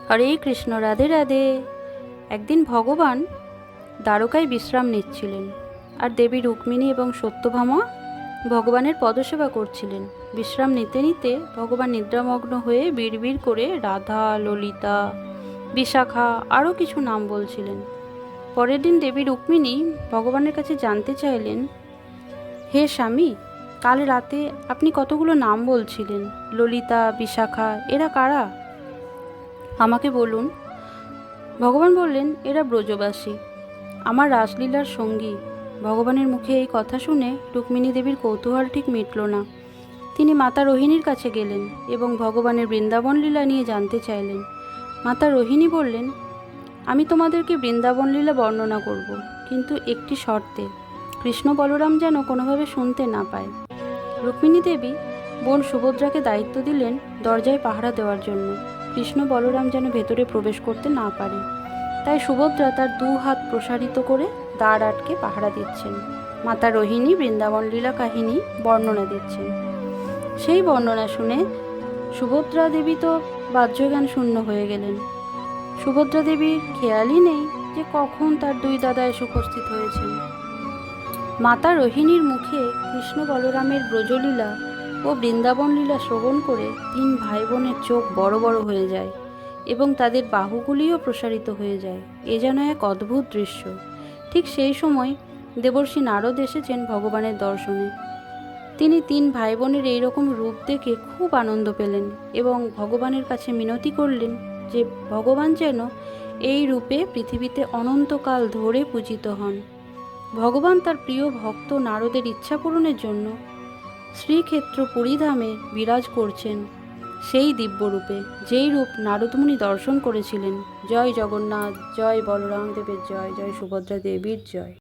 হরে কৃষ্ণ, রাধে রাধে। একদিন ভগবান দ্বারকায় বিশ্রাম নিচ্ছিলেন, আর দেবী রুক্মিণী এবং সত্যভামা ভগবানের পদসেবা করছিলেন। বিশ্রাম নিতে নিতে ভগবান নিদ্রামগ্ন হয়ে বিড়বিড় করে রাধা, ললিতা, বিশাখা আরও কিছু নাম বলছিলেন। পরের দিন দেবী রুক্মিণী ভগবানের কাছে জানতে চাইলেন, হে স্বামী, কাল রাতে আপনি কতগুলো নাম বলছিলেন, ললিতা, বিশাখা, এরা কারা? আমাকে বলুন। ভগবান বললেন, এরা ব্রজবাসী, আমার রাসলীলার সঙ্গী। ভগবানের মুখে এই কথা শুনে রুক্মিণী দেবীর কৌতূহল ঠিক মিটল না। তিনি মাতা রোহিণীর কাছে গেলেন এবং ভগবানের বৃন্দাবন লীলা নিয়ে জানতে চাইলেন। মাতা রোহিণী বললেন, আমি তোমাদেরকে বৃন্দাবন লীলা বর্ণনা করব, কিন্তু একটি শর্তে, কৃষ্ণ বলরাম যেন কোনোভাবে শুনতে না পায়। রুক্মিণী দেবী বোন সুভদ্রাকে দায়িত্ব দিলেন দরজায় পাহারা দেওয়ার জন্য। কৃষ্ণ বলরাম যেন ভেতরে প্রবেশ করতে না পারে। তাই সুভদ্রা তার 2 হাত প্রসারিত করে দ্বার আটকে পাহারা দিচ্ছেন। মাতা রোহিণী বৃন্দাবন লীলা কাহিনী বর্ণনা দিচ্ছেন। সেই বর্ণনা শুনে সুভদ্রা দেবী তো বাহ্যজ্ঞান শূন্য হয়ে গেলেন। সুভদ্রা দেবীর খেয়ালই নেই যে কখন তার 2 দাদা এসে উপস্থিত হয়েছেন। মাতা রোহিণীর মুখে কৃষ্ণ বলরামের ব্রজলীলা ও বৃন্দাবন লীলা শ্রবণ করে 3 ভাই বোনের চোখ বড় বড় হয়ে যায় এবং তাদের বাহুগুলিও প্রসারিত হয়ে যায়। এ যেন এক অদ্ভুত দৃশ্য। ঠিক সেই সময় দেবর্ষি নারদ এসেছেন ভগবানের দর্শনে। তিনি 3 ভাই বোনের এইরকম রূপ দেখে খুব আনন্দ পেলেন এবং ভগবানের কাছে মিনতি করলেন যে ভগবান যেন এই রূপে পৃথিবীতে অনন্তকাল ধরে পূজিত হন। ভগবান তার প্রিয় ভক্ত নারদের ইচ্ছা পূরণের জন্য শ্রীক্ষেত্র পুরীধামে বিরাজ করছেন, সেই দিব্যরূপে, যেই রূপ নারদমুনি দর্শন করেছিলেন। জয় জগন্নাথ, জয় বলরাম দেবের জয়, জয় সুভদ্রা দেবীর জয়।